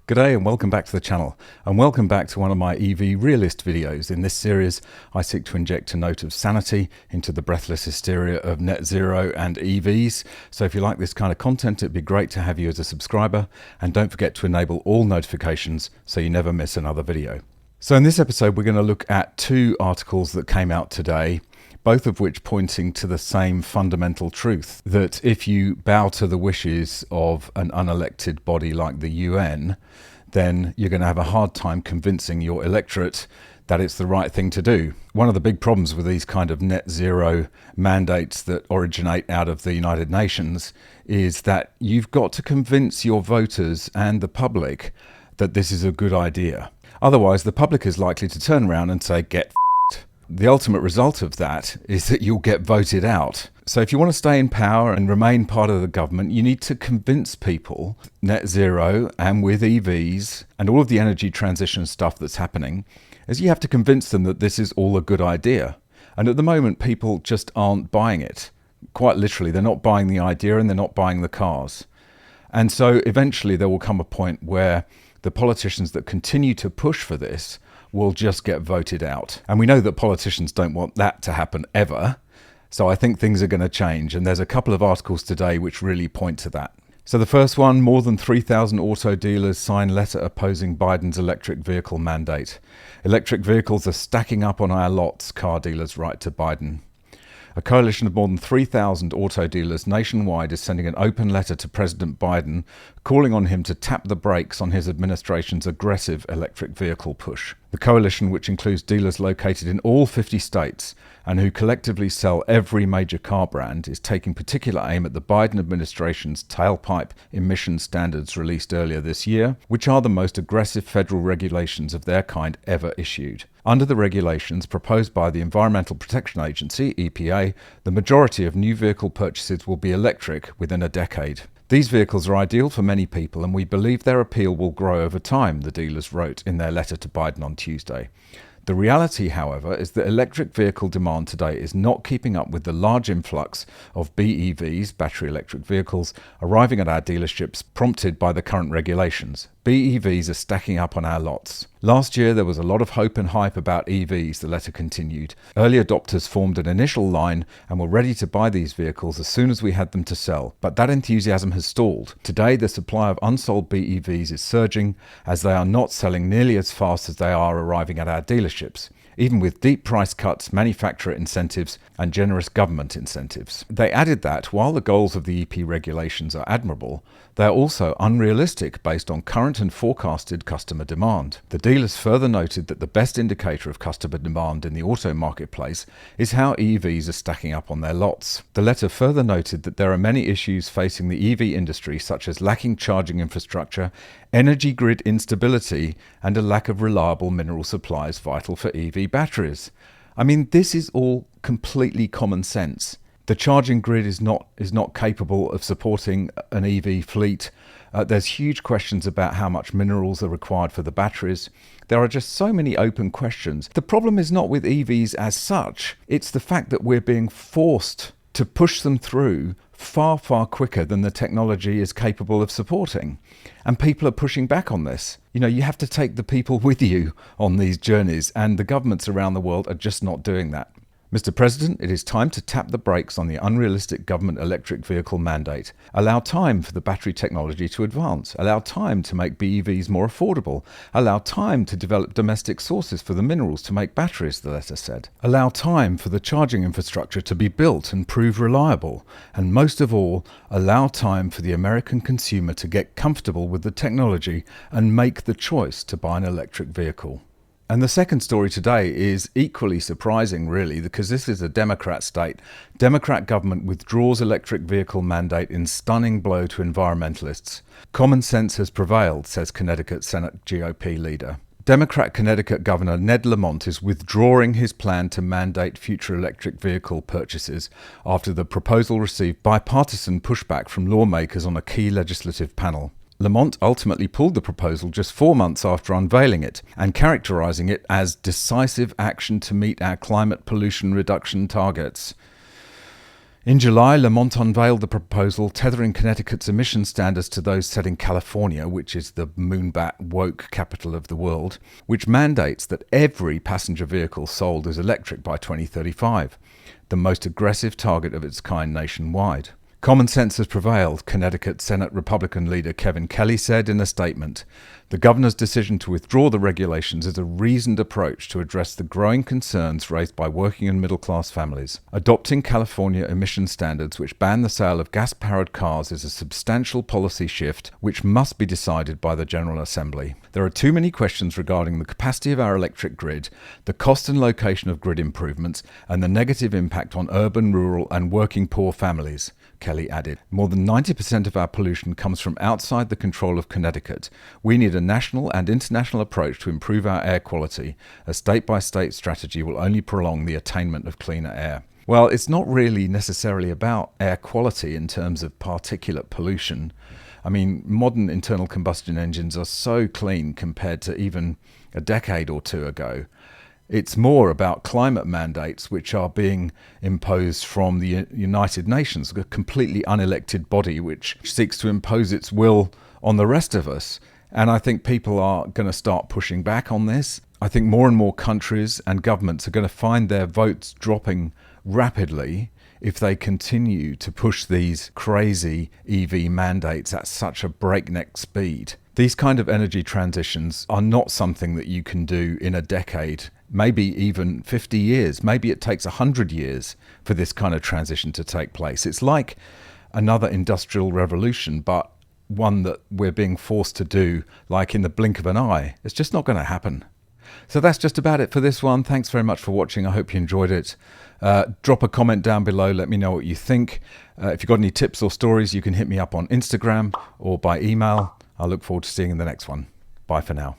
G'day and welcome back to the channel, and welcome back to one of my EV realist videos. In this series I seek to inject a note of sanity into the breathless hysteria of net zero and EVs. So if you like this kind of content, it'd be great to have you as a subscriber, and don't forget to enable all notifications so you never miss another video. So in this episode we're going to look at two articles that came out today, both of which pointing to the same fundamental truth, that if you bow to the wishes of an unelected body like the UN, then you're going to have a hard time convincing your electorate that it's the right thing to do. One of the big problems with these kind of net zero mandates that originate out of the United Nations is that you've got to convince your voters and the public that this is a good idea. Otherwise, the public is likely to turn around and say, get f***ed. The ultimate result of that is that you'll get voted out. So if you want to stay in power and remain part of the government, you need to convince people net zero and with EVs and all of the energy transition stuff that's happening, is you have to convince them that this is all a good idea. And at the moment, people just aren't buying it. Quite literally, they're not buying the idea and they're not buying the cars. And so eventually there will come a point where the politicians that continue to push for this will just get voted out. And we know that politicians don't want that to happen ever. So I think things are going to change. And there's a couple of articles today which really point to that. So the first one, more than 3,000 auto dealers sign letter opposing Biden's electric vehicle mandate. Electric vehicles are stacking up on our lots, car dealers write to Biden. A coalition of more than 3,000 auto dealers nationwide is sending an open letter to President Biden, calling on him to tap the brakes on his administration's aggressive electric vehicle push. The coalition, which includes dealers located in all 50 states and who collectively sell every major car brand, is taking particular aim at the Biden administration's tailpipe emission standards released earlier this year, which are the most aggressive federal regulations of their kind ever issued. Under the regulations proposed by the Environmental Protection Agency, EPA, the majority of new vehicle purchases will be electric within a decade. These vehicles are ideal for many people, and we believe their appeal will grow over time, the dealers wrote in their letter to Biden on Tuesday. The reality, however, is that electric vehicle demand today is not keeping up with the large influx of BEVs, battery electric vehicles, arriving at our dealerships prompted by the current regulations. BEVs are stacking up on our lots. Last year there was a lot of hope and hype about EVs, the letter continued. Early adopters formed an initial line and were ready to buy these vehicles as soon as we had them to sell. But that enthusiasm has stalled. Today the supply of unsold BEVs is surging as they are not selling nearly as fast as they are arriving at our dealerships, even with deep price cuts, manufacturer incentives and generous government incentives. They added that while the goals of the EP regulations are admirable, they are also unrealistic based on current and forecasted customer demand. The dealers further noted that the best indicator of customer demand in the auto marketplace is how EVs are stacking up on their lots. The letter further noted that there are many issues facing the EV industry, such as lacking charging infrastructure, energy grid instability, and a lack of reliable mineral supplies vital for EV batteries. I mean, this is all completely common sense. The charging grid is not capable of supporting an EV fleet. There's huge questions about how much minerals are required for the batteries. There are just so many open questions. The problem is not with EVs as such. It's the fact that we're being forced to push them through far, far quicker than the technology is capable of supporting. And people are pushing back on this. You know, you have to take the people with you on these journeys, and the governments around the world are just not doing that. Mr. President, it is time to tap the brakes on the unrealistic government electric vehicle mandate. Allow time for the battery technology to advance. Allow time to make BEVs more affordable. Allow time to develop domestic sources for the minerals to make batteries, the letter said. Allow time for the charging infrastructure to be built and prove reliable. And most of all, allow time for the American consumer to get comfortable with the technology and make the choice to buy an electric vehicle. And the second story today is equally surprising, really, because this is a Democrat state. Democrat government withdraws electric vehicle mandate in stunning blow to environmentalists. Common sense has prevailed, says Connecticut Senate GOP leader. Democrat Connecticut Governor Ned Lamont is withdrawing his plan to mandate future electric vehicle purchases after the proposal received bipartisan pushback from lawmakers on a key legislative panel. Lamont ultimately pulled the proposal just 4 months after unveiling it and characterizing it as decisive action to meet our climate pollution reduction targets. In July, Lamont unveiled the proposal tethering Connecticut's emission standards to those set in California, which is the moonbat woke capital of the world, which mandates that every passenger vehicle sold is electric by 2035, the most aggressive target of its kind nationwide. Common sense has prevailed, Connecticut Senate Republican leader Kevin Kelly said in a statement. The governor's decision to withdraw the regulations is a reasoned approach to address the growing concerns raised by working and middle-class families. Adopting California emission standards which ban the sale of gas-powered cars is a substantial policy shift which must be decided by the General Assembly. There are too many questions regarding the capacity of our electric grid, the cost and location of grid improvements, and the negative impact on urban, rural, and working poor families, Kelly added. More than 90% of our pollution comes from outside the control of Connecticut. We need a national and international approach to improve our air quality. A state-by-state strategy will only prolong the attainment of cleaner air. Well, it's not really necessarily about air quality in terms of particulate pollution. I mean, modern internal combustion engines are so clean compared to even a decade or two ago. It's more about climate mandates which are being imposed from the United Nations, a completely unelected body which seeks to impose its will on the rest of us. And I think people are going to start pushing back on this. I think more and more countries and governments are going to find their votes dropping rapidly if they continue to push these crazy EV mandates at such a breakneck speed. These kind of energy transitions are not something that you can do in a decade, maybe even 50 years. Maybe it takes 100 years for this kind of transition to take place. It's like another industrial revolution, but one that we're being forced to do like in the blink of an eye. It's just not going to happen. So that's just about it for this one. Thanks very much for watching. I hope you enjoyed it. Drop a comment down below. Let me know what you think. If you've got any tips or stories, you can hit me up on Instagram or by email. I look forward to seeing you in the next one. Bye for now.